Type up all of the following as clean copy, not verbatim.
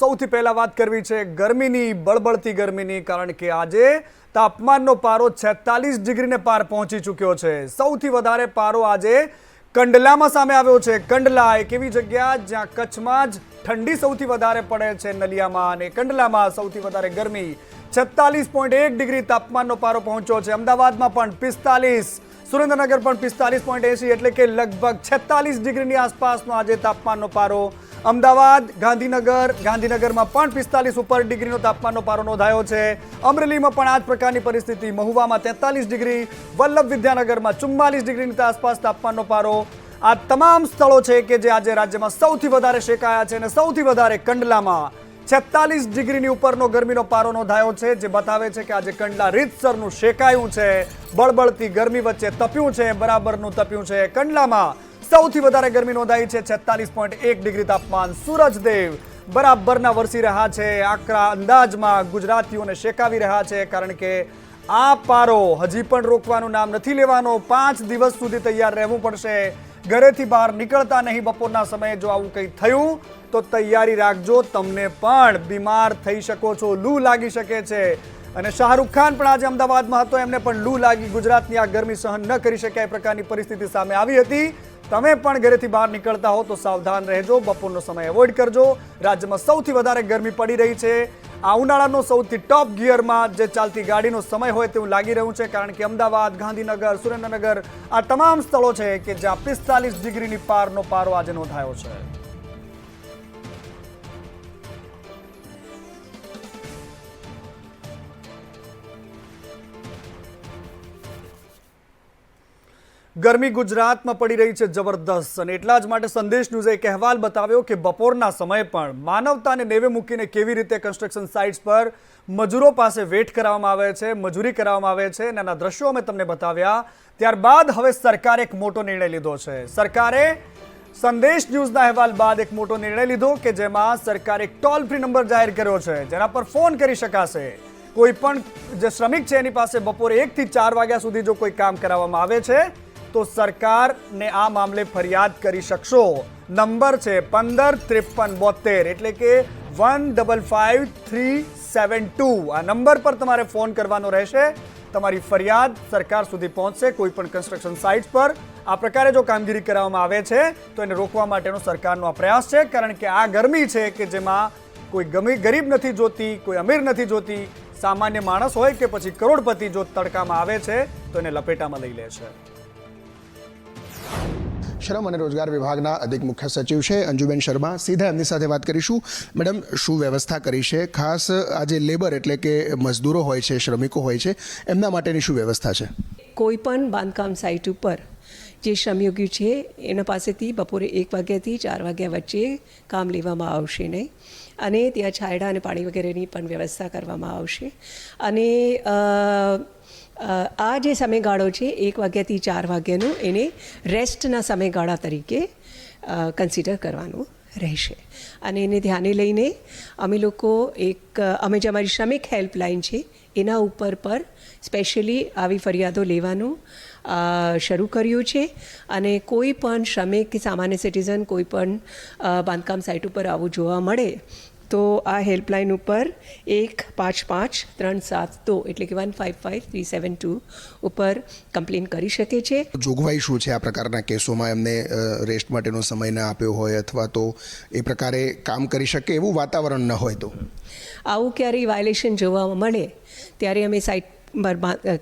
સૌથી પહેલા વાત કરવી છે ગરમીની, બળબળતી ગરમીની, કારણ કે આજે તાપમાનનો પારો 46 ડિગ્રીને પાર પહોંચી ચૂક્યો છે। સૌથી વધારે પારો આજે કંડલામાં સામે આવ્યો છે। કંડલા એક એવી જગ્યા જ્યાં કચ્છમાં જ ઠંડી સૌથી વધારે પડે છે નલિયામાં, અને કંડલામાં સૌથી વધારે ગરમી 46.1 ડિગ્રી તાપમાનનો પારો પહોંચ્યો છે। અમદાવાદમાં પણ 45, સુરેન્દ્રનગર પણ 45.80 એટલે કે લગભગ 46 ડિગ્રીની આસપાસનો આજે તાપમાનનો પારો। અમદાવાદ, ગાંધીનગરમાં પણ 45 ઉપર ડિગ્રીનો તાપમાનનો પારો નોંધાયો છે। અમરેલીમાં પણ આ જ પ્રકારની પરિસ્થિતિ, મહુવામાં 43 ડિગ્રી, વલ્લભ વિદ્યાનગરમાં 44 ડિગ્રીની આસપાસ તાપમાનનો પારો। આ તમામ સ્થળો છે કે જે આજે રાજ્યમાં સૌથી વધારે શેકાયા છે, અને સૌથી વધારે કંડલામાં 46 ડિગ્રીની ઉપરનો ગરમીનો પારો નોંધાયો છે, જે બતાવે છે કે આજે કંડલા રીતસરનું શેકાયું છે, બળબળતી ગરમી વચ્ચે તપ્યું છે, બરાબરનું તપ્યું છે। કંડલામાં સૌથી વધારે ગરમી નોંધાઈ છે, 46.1 ડિગ્રી તાપમાન। સૂરજદેવ બરાબરના વરસી રહ્યા છે, આકરા અંદાજમાં ગુજરાતીઓને શેકાવી રહ્યા છે, કારણ કે આ પારો હજી પણ રોકવાનું નામ નથી લેવાનો। 5 દિવસ સુધી તૈયાર રહેવું પડશે, ઘરેથી બહાર નીકળતા નહીં બપોરના સમયે। જો આવું કંઈ થયું તો તૈયારી રાખજો, તમને પણ બીમાર થઈ શકો છો, લૂ લાગી શકે છે। અને શાહરૂખ ખાન પણ આજે અમદાવાદમાં હતો, એમને પણ લૂ લાગી, ગુજરાતની આ ગરમી સહન ન કરી શકાય એ પ્રકારની પરિસ્થિતિ સામે આવી હતી। તમે પણ ઘરેથી બહાર નીકળતા હો તો સાવધાન રહેજો, બપોરનો સમય એવોઇડ કરજો। રાજ્યમાં સૌથી વધારે ગરમી પડી રહી છે, આ ઉનાળાનો સૌથી ટોપ ગિયરમાં જે ચાલતી ગાડીનો સમય હોય તેવું લાગી રહ્યું છે, કારણ કે અમદાવાદ, ગાંધીનગર, સુરેન્દ્રનગર આ તમામ સ્થળો છે કે જ્યાં 45 ડિગ્રીની પારનો પારો આજે નોંધાયો છે। ગરમી ગુજરાતમાં પડી રહી છે જબરદસ્ત, અને એટલા જ માટે સંદેશ ન્યૂઝે એક અહેવાલ બતાવ્યો કે બપોરના સમયે પણ માનવતાને નેવે મૂકીને કેવી રીતે કન્સ્ટ્રક્શન સાઇટ્સ પર મજૂરો પાસે વેટ કરાવવામાં આવે છે, મજૂરી કરાવવામાં આવે છે, અને આના દ્રશ્યો અમે તમને બતાવ્યા। ત્યારબાદ હવે સરકારે એક મોટો નિર્ણય લીધો છે। સરકારે સંદેશ ન્યૂઝના અહેવાલ બાદ એક મોટો નિર્ણય લીધો કે જેમાં સરકારે એક ટોલ ફ્રી નંબર જાહેર કર્યો છે, જેના પર ફોન કરી શકાશે। કોઈ પણ જે શ્રમિક છે એની પાસે બપોરે 1 થી 4 વાગ્યા સુધી જો કોઈ કામ કરાવવામાં આવે છે તો સરકારને આ મામલે ફરિયાદ કરી શકશો। નંબર છે 155372, એટલે કે 155372। આ નંબર પર તમારે ફોન કરવાનો રહેશે, તમારી ફરિયાદ સરકાર સુધી પહોંચશે। કોઈ પણ કન્સ્ટ્રક્શન સાઇટ્સ પર આ પ્રકારે જો કામગીરી કરવામાં આવે છે તો એને રોકવા માટેનો સરકારનો આ પ્રયાસ છે, કારણ કે આ ગરમી છે કે જેમાં કોઈ ગરીબ નથી જોતી, કોઈ અમીર નથી જોતી, સામાન્ય માણસ હોય કે પછી કરોડપતિ જો તડકામાં આવે છે તો એને લપેટામાં લઈ લે છે। શ્રમ અને રોજગાર વિભાગના અધિક મુખ્ય સચિવ છે અંજુબેન શર્મા, સીધા એમની સાથે વાત કરીશું। મેડમ, શું વ્યવસ્થા કરી છે? ખાસ આજે લેબર એટલે કે મજદૂરો હોય છે, શ્રમિકો હોય છે, એમના માટેની શું વ્યવસ્થા છે? કોઈ પણ બાંધકામ સાઇટ ઉપર જે શ્રમિકો છે એના પાસેથી બપોરે 1 વાગ્યાથી 4 વાગ્યા વચ્ચે કામ લેવામાં આવશે નહીં, અને ત્યાં છાંયડા અને પાણી વગેરેની પણ વ્યવસ્થા કરવામાં આવશે। અને આ જે સમયગાળો છે 1 વાગ્યાથી 4 વાગ્યાનો, એને રેસ્ટના સમયગાળા તરીકે કન્સિડર કરવાનું રહેશે। અને એને ધ્યાને લઈને અમે લોકો અમે જે અમારી શ્રમિક હેલ્પલાઇન છે એના ઉપર પર સ્પેશિયલી આવી ફરિયાદો લેવાનું શરૂ કર્યું છે। અને કોઈ પણ શ્રમિક કે સામાન્ય સિટીઝન કોઈ પણ બાંધકામ સાઇટ ઉપર આવું જોવા મળે તો આ હેલ્પલાઇન ઉપર 155372 એટલે કે 155372 ઉપર કમ્પ્લેન કરી શકે છે। જોગવાઈ શું છે આ પ્રકારના કેસોમાં? એમને રેસ્ટ માટેનો સમય ન આપ્યો હોય અથવા તો એ પ્રકારે કામ કરી શકે એવું વાતાવરણ ન હોય તો? આવું ક્યારેય વાયોલેશન જોવા મળે ત્યારે અમે સાઇટ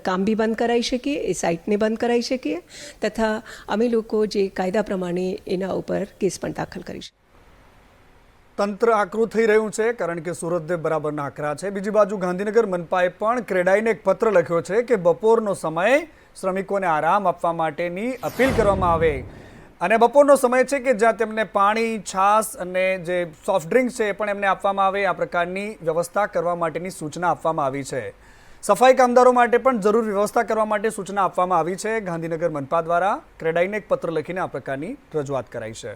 કામ બી બંધ કરાવી શકીએ, એ સાઇટને બંધ કરાવી શકીએ, તથા અમે લોકો જે કાયદા પ્રમાણે એના ઉપર કેસ પણ દાખલ કરી શકીએ। તંત્ર આકરું થઈ રહ્યું છે, કારણ કે સુરતદેવ બરાબરના આકરા છે। બીજી બાજુ ગાંધીનગર મનપાએ પણ ક્રેડાઈને એક પત્ર લખ્યો છે કે બપોરનો સમય શ્રમિકોને આરામ આપવા માટેની અપીલ કરવામાં આવે, અને બપોરનો સમય છે કે જ્યાં તેમને પાણી, છાશ અને જે સોફ્ટ ડ્રિંક્સ છે એ પણ એમને આપવામાં આવે, આ પ્રકારની વ્યવસ્થા કરવા માટેની સૂચના આપવામાં આવી છે। સફાઈ કામદારો માટે પણ જરૂર વ્યવસ્થા કરવા માટે સૂચના આપવામાં આવી છે। ગાંધીનગર મનપા દ્વારા ક્રેડાઈને એક પત્ર લખીને આ પ્રકારની રજૂઆત કરાઈ છે।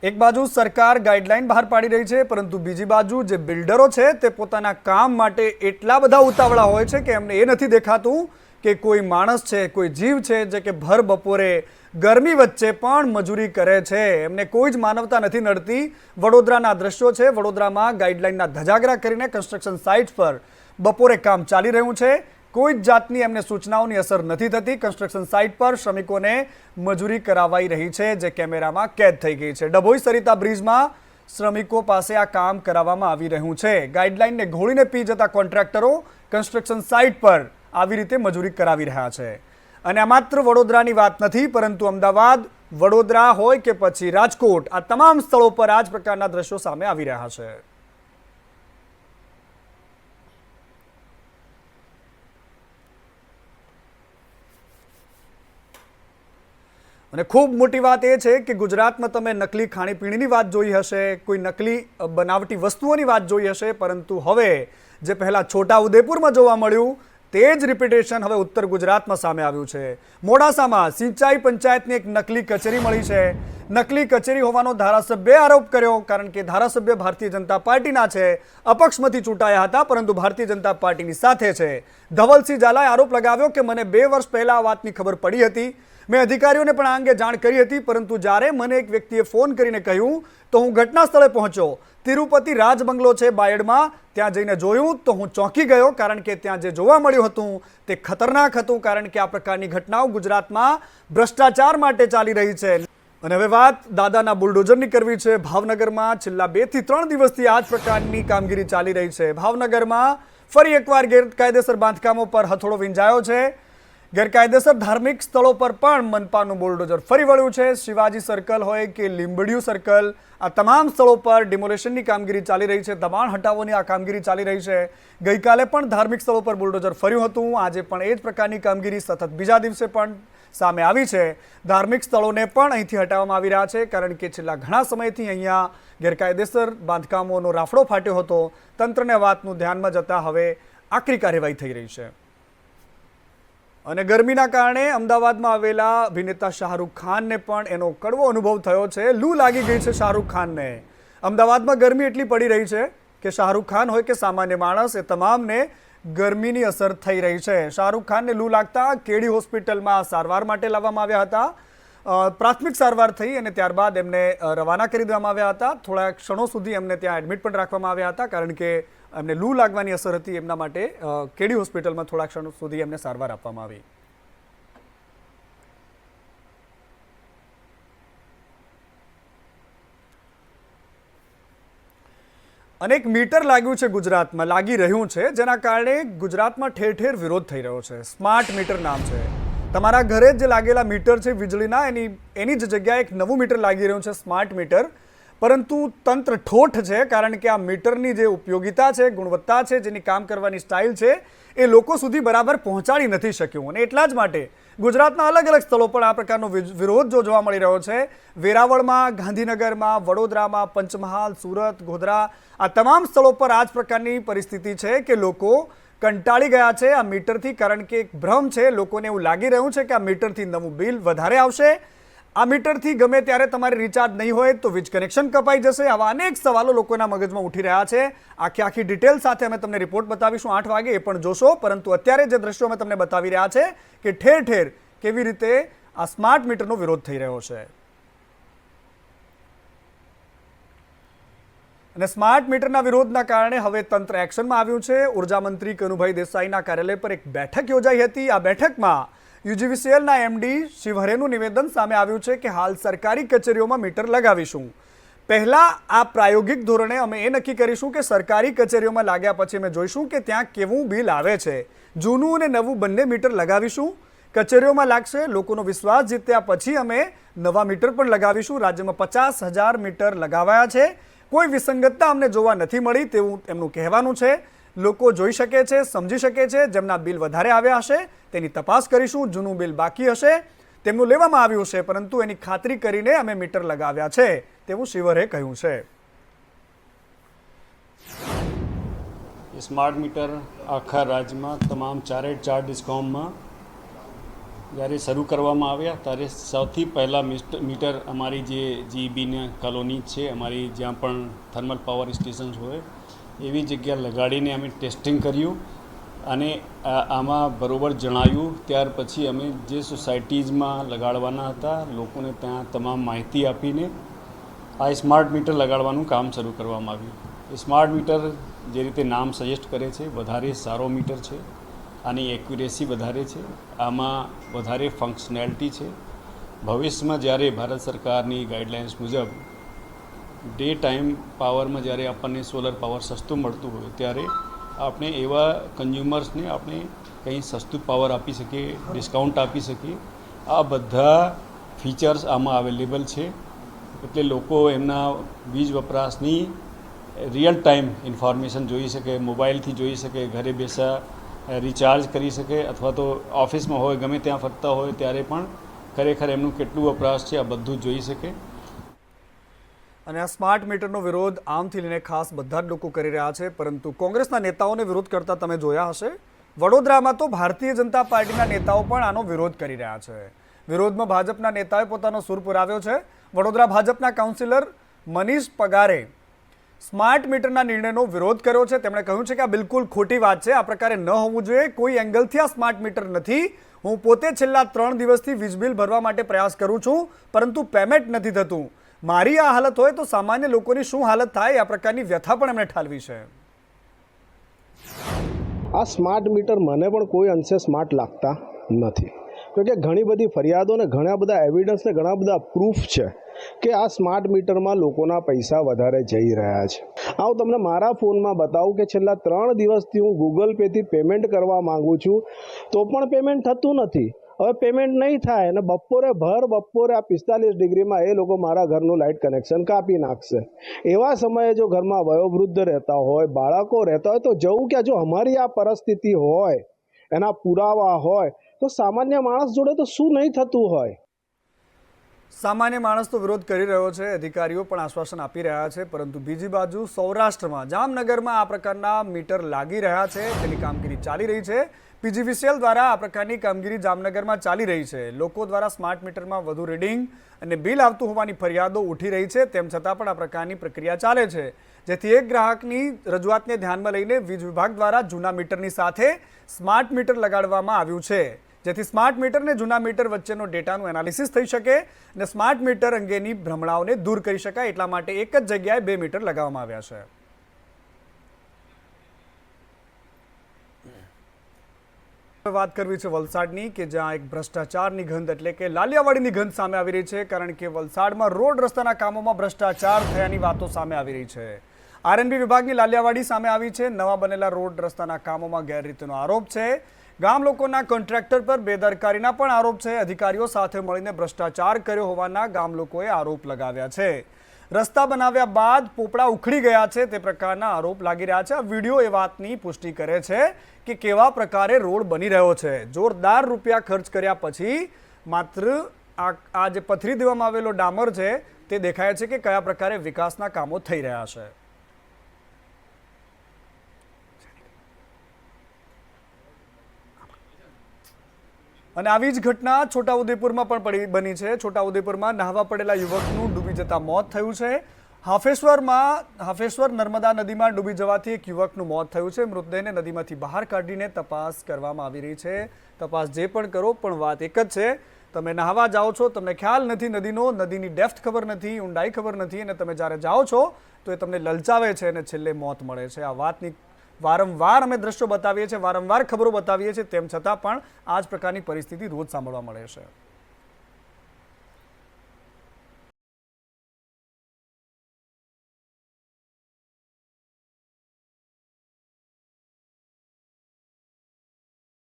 એક બાજુ સરકાર ગાઈડલાઈન બહાર પાડી રહી છે, પરંતુ બીજી બાજુ જે બિલ્ડરો છે તે પોતાના કામ માટે એટલા બધા ઉતાવળા હોય છે કે એમને એ નથી દેખાતું કે કોઈ માણસ છે, કોઈ જીવ છે જે કે ભર બપોરે ગરમી વચ્ચે પણ મજૂરી કરે છે, એમને કોઈ જ માનવતા નથી નડતી. વડોદરાના દ્રશ્યો છે. વડોદરામાં ગાઈડલાઇનના ધજાગરા કરીને કન્સ્ટ્રક્શન સાઇટ પર બપોરે કામ ચાલી રહ્યું છે. કોઈ જ જાતની એમને સૂચનાઓની અસર નથી થતી. કન્સ્ટ્રક્શન સાઇટ પર શ્રમિકોને મજૂરી કરાવાઈ રહી છે, જે કેમેરામાં કેદ થઈ ગઈ છે. ડભોઈ સરિતા બ્રિજમાં શ્રમિકો પાસે આ કામ કરાવવામાં આવી રહ્યું છે. ગાઈડલાઇનને ઘોળીને પી જતા કોન્ટ્રાક્ટરો કન્સ્ટ્રક્શન સાઇટ પર આવી રીતે મજૂરી કરાવી રહ્યા છે. અને આ માત્ર વડોદરાની વાત નથી, પરંતુ અમદાવાદ, વડોદરા હોય કે પછી રાજકોટ, આ તમામ સ્થળો પર આ જ પ્રકારના દ્રશ્યો સામે આવી રહ્યા છે. અને ખૂબ મોટી વાત એ છે કે ગુજરાતમાં તમે નકલી ખાણીપીણીની વાત જોઈ હશે, કોઈ નકલી બનાવટી વસ્તુઓની વાત જોઈ હશે, પરંતુ હવે જે પહેલાં છોટાઉદેપુરમાં જોવા મળ્યું તે જ રિપીટેશન હવે ઉત્તર ગુજરાતમાં સામે આવ્યું છે. મોડાસામાં સિંચાઈ પંચાયતની એક નકલી કચેરી મળી છે. નકલી કચેરી હોવાનો ધારાસભ્યએ આરોપ કર્યો, કારણ કે ધારાસભ્ય ભારતીય જનતા પાર્ટીના છે, અપક્ષમાંથી ચૂંટાયા હતા, પરંતુ ભારતીય જનતા પાર્ટીની સાથે છે. ધવલસિંહ ઝાલાએ આરોપ લગાવ્યો કે મને 2 વર્ષ પહેલા આ વાતની ખબર પડી હતી. મેં અધિકારીઓને પણ આ અંગે જાણ કરી હતી, પરંતુ જ્યારે મને એક વ્યક્તિએ ફોન કરીને કહ્યું તો હું ઘટના સ્થળે પહોંચ્યો. તિરુપતિ રાજ બંગલો છે બાયડમાં, ત્યાં જઈને જોયું તો હું ચોંકી ગયો, કારણ કે ત્યાં જે જોવા મળ્યું હતું તે ખતરનાક હતું, કારણ કે આ પ્રકારની ઘટનાઓ ગુજરાતમાં ભ્રષ્ટાચાર માટે ચાલી રહી છે. અને હવે વાત દાદાના બુલડોઝરની કરવી છે. ભાવનગરમાં છેલ્લા 2 થી 3 દિવસથી આ જ પ્રકારની કામગીરી ચાલી રહી છે. ભાવનગરમાં ફરી એકવાર ગેરકાયદેસર બાંધકામો પર હથોડો વીંજાયો છે. ગેરકાયદેસર ધાર્મિક સ્થળો પર પણ મનપાનું બુલડોઝર ફરી વળ્યું છે. શિવાજી સર્કલ હોય કે લીંબડિયું સર્કલ, આ તમામ સ્થળો પર ડિમોલેશનની કામગીરી ચાલી રહી છે. દબાણ હટાવવાની આ કામગીરી ચાલી રહી છે. ગઈકાલે પણ ધાર્મિક સ્થળો પર બુલડોઝર ફર્યું હતું. આજે પણ એ જ પ્રકારની કામગીરી સતત બીજા દિવસે પણ સામે આવી છે. ધાર્મિક સ્થળોને પણ અહીંથી હટાવવામાં આવી રહ્યા છે, કારણ કે છેલ્લા ઘણા સમયથી અહીંયા ગેરકાયદેસર બાંધકામોનો રાફડો ફાટ્યો હતો. તંત્રને વાતનું ધ્યાનમાં જતા હવે આકરી કાર્યવાહી થઈ રહી છે. અને ગરમીના કારણે અમદાવાદમાં આવેલા અભિનેતા શાહરૂખ ખાનને પણ એનો કડવો અનુભવ થયો છે. લૂ લાગી ગઈ છે શાહરૂખ ખાનને. અમદાવાદમાં ગરમી એટલી પડી રહી છે કે શાહરૂખ ખાન હોય કે સામાન્ય માણસ, એ તમામને ગરમીની અસર થઈ રહી છે. શાહરૂખ ખાનને લૂ લાગતા કેડી હોસ્પિટલમાં સારવાર માટે લાવવામાં આવ્યા હતા. પ્રાથમિક સારવાર થઈ અને ત્યારબાદ એમને રવાના કરી દેવામાં આવ્યા હતા. થોડા ક્ષણો સુધી એમને ત્યાં એડમિટ પણ રાખવામાં આવ્યા હતા, કારણ કે એમને લૂ લાગવાની અસર હતી. એમના માટે કેડી હોસ્પિટલમાં થોડા ક્ષણો સુધી એમને સારવાર આપવામાં આવી. અનેક મીટર લાગ્યું છે ગુજરાતમાં, લાગી રહ્યું છે, જેના કારણે ગુજરાતમાં ઠેર ઠેર વિરોધ થઈ રહ્યો છે. સ્માર્ટ મીટર નામ છે. તમારા ઘરે જે લાગેલા મીટર છે વીજળીના, એની જ જગ્યાએ એક નવું મીટર લાગી રહ્યું છે, સ્માર્ટ મીટર. પરંતુ તંત્ર ઠોઠ છે, કારણ કે આ મીટરની જે ઉપયોગિતા છે, ગુણવત્તા છે, જેની કામ કરવાની સ્ટાઇલ છે, એ લોકો સુધી બરાબર પહોંચાડી નથી શક્યું. અને એટલા જ માટે ગુજરાતના અલગ અલગ સ્થળો પર આ પ્રકારનો વિરોધ જોવા મળી રહ્યો છે. વેરાવળમાં, ગાંધીનગરમાં, વડોદરામાં, પંચમહાલ, સુરત, ગોધરા, આ તમામ સ્થળો પર આ જ પ્રકારની પરિસ્થિતિ છે કે લોકો કંટાળી ગયા છે આ મીટરથી, કારણ કે એક ભ્રમ છે. લોકોને એવું લાગી રહ્યું છે કે આ મીટરથી નવું બિલ વધારે આવશે. આ મીટરથી ગમે ત્યારે તમારે રિચાર્જ નહીં હોય તો વીજ કનેક્શન કપાઈ જશે. આવા અનેક સવાલો લોકોના મગજમાં ઉઠી રહ્યા છે. આખી ડિટેલ સાથે અમે તમને રિપોર્ટ બતાવીશું 8 વાગે, એ પણ જોશો. પરંતુ અત્યારે જે દ્રશ્યો અમે તમને બતાવી રહ્યા છે કે ઠેર ઠેર કેવી રીતે આ સ્માર્ટ મીટરનો વિરોધ થઈ રહ્યો છે. અને સ્માર્ટ મીટરના વિરોધના કારણે હવે તંત્ર એક્શનમાં આવ્યું છે. ઉર્જા મંત્રી કનુભાઈ દેસાઈના કાર્યાલય પર એક બેઠક યોજાઈ હતી. આ બેઠકમાં યુજીવીસીએલના એમડી શિવહરેનું નિવેદન સામે આવ્યું છે કે હાલ સરકારી કચેરીઓમાં મીટર લગાવીશું. પહેલાં આ પ્રાયોગિક ધોરણે અમે એ નક્કી કરીશું કે સરકારી કચેરીઓમાં લાગ્યા પછી અમે જોઈશું કે ત્યાં કેવું બિલ આવે છે. જૂનું અને નવું બંને મીટર લગાવીશું. કચેરીઓમાં લાગશે, લોકોનો વિશ્વાસ જીત્યા પછી અમે નવા મીટર પણ લગાવીશું. રાજ્યમાં 50,000 મીટર લગાવાયા છે. કોઈ વિસંગતતા અમને જોવા નથી મળી તેવું એમનું કહેવાનું છે. લોકો જોઈ શકે છે, સમજી શકે છે. જેમના બિલ વધારે આવ્યા હશે તેની તપાસ કરીશું. જૂનું બિલ બાકી હશે તેમનું લેવામાં આવ્યું છે, પરંતુ એની ખાતરી કરીને અમે મીટર લગાવ્યા છે તેવું શિવહરે કહ્યું છે. સ્માર્ટ મીટર આખા રાજ્યમાં તમામ 4 ડિસ્કોમમાં જ્યારે શરૂ કરવામાં આવ્યા ત્યારે સૌથી પહેલાં મીટર અમારી જે જીબીની કોલોની છે, અમારી જ્યાં પણ થર્મલ પાવર સ્ટેશન્સ હોય એવી જગ્યા લગાડીને અમે ટેસ્ટિંગ કર્યું. અને આમાં બરોબર જણાવ્યું ત્યાર પછી અમે જે સોસાયટીઝમાં લગાડવાના હતા લોકોને ત્યાં તમામ માહિતી આપીને આ સ્માર્ટ મીટર લગાડવાનું કામ શરૂ કરવામાં આવ્યું. સ્માર્ટ મીટર જે રીતે નામ સજેસ્ટ કરે છે વધારે સારો મીટર છે, આની એક્યુરેસી વધારે છે, આમાં વધારે ફંક્શનાલિટી છે. ભવિષ્યમાં જ્યારે ભારત સરકારની ગાઈડલાઇન્સ મુજબ ડે ટાઈમ પાવરમાં જ્યારે આપણને સોલર પાવર સસ્તું મળતું હોય ત્યારે આપણે એવા કન્ઝ્યુમર્સને આપણે કંઈ સસ્તું પાવર આપી શકીએ, ડિસ્કાઉન્ટ આપી શકીએ. આ બધા ફીચર્સ આમાં અવેલેબલ છે, એટલે લોકો એમના વીજ વપરાશની રિયલ ટાઈમ ઇન્ફોર્મેશન જોઈ શકે, મોબાઈલથી જોઈ શકે, ઘરે બેસા રિચાર્જ કરી શકે, અથવા તો ઓફિસમાં હોય ગમે ત્યાં ફરતા હોય ત્યારે પણ ખરેખર એમનું કેટલું વપરાશ છે આ બધું જોઈ શકે. અને આ સ્માર્ટ મીટરનો વિરોધ આમથી લઈને ખાસ બધા જ લોકો કરી રહ્યા છે, પરંતુ કોંગ્રેસના નેતાઓને વિરોધ કરતા તમે જોયા હશે. વડોદરામાં તો ભારતીય જનતા પાર્ટીના નેતાઓ પણ આનો વિરોધ કરી રહ્યા છે. વિરોધમાં ભાજપના નેતાએ પોતાનો સૂર પુરાવ્યો છે. વડોદરા ભાજપના કાઉન્સિલર મનીષ પગારે સ્માર્ટ મીટરના નિર્ણયનો વિરોધ કર્યો છે. તેમણે કહ્યું છે કે આ બિલકુલ ખોટી વાત છે, આ પ્રકારે ન હોવું જોઈએ. કોઈ એંગલથી આ સ્માર્ટ મીટર નથી. હું પોતે છેલ્લા 3 દિવસથી વીજ બિલ ભરવા માટે પ્રયાસ કરું છું, પરંતુ પેમેન્ટ નથી થતું. મારી આ હાલત હોય તો સામાન્ય લોકોની શું હાલત થાય, આ પ્રકારની વ્યથા પણ એમણે ઠાલવી છે. આ સ્માર્ટ મીટર મને પણ કોઈ અંશે સ્માર્ટ લાગતા નથી, કેમકે ઘણી બધી ફરિયાદો ને ઘણા બધા એવિડન્સ ને ઘણા બધા પ્રૂફ છે કે આ સ્માર્ટ મીટરમાં લોકોના પૈસા વધારે જઈ રહ્યા છે. હું તમને મારા ફોનમાં બતાવું કે છેલ્લા 3 દિવસથી હું ગૂગલ પેથી પેમેન્ટ કરવા માંગુ છું તો પણ પેમેન્ટ થતું નથી. હવે પેમેન્ટ નહીં થાય અને બપોરે આ 45 ડિગ્રીમાં એ લોકો મારા ઘરનું લાઇટ કનેક્શન કાપી નાખશે. એવા સમયે જો ઘરમાં વયોવૃદ્ધ રહેતા હોય, બાળકો રહેતા હોય, તો જવું કે જો અમારી આ પરિસ્થિતિ હોય, એના પુરાવા હોય, તો સામાન્ય માણસ જોડે તો શું નહીં થતું હોય. સામાન્ય માણસ તો વિરોધ કરી રહ્યો છે, અધિકારીઓ પણ આશ્વાસન આપી રહ્યા છે, પરંતુ બીજી બાજુ સૌરાષ્ટ્રમાં જામનગરમાં આ પ્રકારના મીટર લાગી રહ્યા છે, તેની કામગીરી ચાલી રહી છે. પીજીવીસીએલ દ્વારા આ પ્રકારની કામગીરી જામનગરમાં ચાલી રહી છે. લોકો દ્વારા સ્માર્ટ મીટરમાં વધુ રીડિંગ અને બિલ આવતું હોવાની ફરિયાદો ઉઠી રહી છે. તેમ છતાં પણ આ પ્રકારની પ્રક્રિયા ચાલે છે, જેથી એક ગ્રાહકની રજૂઆતને ધ્યાનમાં લઈને વીજ વિભાગ દ્વારા જૂના મીટરની સાથે સ્માર્ટ મીટર લગાડવામાં આવ્યું છે, જેથી સ્માર્ટ મીટર અને જૂના મીટર વચ્ચેનો ડેટાનું એનાલિસિસ થઈ શકે અને સ્માર્ટ મીટર અંગેની ભ્રમણાઓને દૂર કરી શકાય. એટલા માટે એક જ જગ્યાએ 2 મીટર લગાવવામાં આવ્યા છે. વાત કરવી છે વલસાડની, કે જ્યાં એક ભ્રષ્ટાચારની ગંધ એટલે કે લાલિયાવાડીની ગંધ સામે આવી રહી છે, કારણ કે વલસાડમાં રોડ રસ્તાના કામોમાં ભ્રષ્ટાચાર થયાની વાતો સામે આવી રહી છે. આરએનબી વિભાગની લાલિયાવાડી સામે આવી છે. નવા બનેલા રોડ રસ્તાના કામોમાં ગેરરીતિનો આરોપ છે. ગામ લોકોના કોન્ટ્રાક્ટર પર બેદરકારીના પણ આરોપ છે. અધિકારીઓ સાથે મળીને ભ્રષ્ટાચાર કર્યો હોવાના ગામ લોકોએ આરોપ લગાવ્યા છે. રસ્તા બનાવ્યા બાદ પોપડા ઉખડી ગયા છે, તે પ્રકારના આરોપ લાગી રહ્યા છે. આ વિડીયો એ વાતની પુષ્ટિ કરે છે કે કેવા પ્રકારે રોડ બની રહ્યો છે. જોરદાર રૂપિયા ખર્ચ કર્યા પછી માત્ર આ જે પથરી દેવામાં આવેલો ડામર છે તે દેખાય છે કે કયા પ્રકારે વિકાસના કામો થઈ રહ્યા છે. અને આવી જ ઘટના છોટાઉદેપુરમાં પણ બની છે. છોટાઉદેપુરમાં નહાવા પડેલા યુવકનું ડૂબી જતા મોત થયું છે. હાફેશ્વર નર્મદા નદીમાં ડૂબી જવાથી એક યુવકનું મોત થયું છે. મૃતદેહને નદીમાંથી બહાર કાઢીને તપાસ કરવામાં આવી રહી છે. તપાસ જે પણ કરો, પણ વાત એક જ છે, તમે નહાવા જાઓ છો, તમને ખ્યાલ નથી નદીનો, નદીની ડેપ્થ ખબર નથી, ઊંડાઈ ખબર નથી, અને તમે જ્યારે જાઓ છો તો એ તમને લલચાવે છે અને છેલ્લે મોત મળે છે. આ વાતની વારંવાર અમે દ્રશ્યો બતાવીએ છીએ, વારંવાર ખબરો બતાવીએ છીએ, તેમ છતાં પણ આ જ પ્રકારની પરિસ્થિતિ રોજ સાંભળવા મળે છે.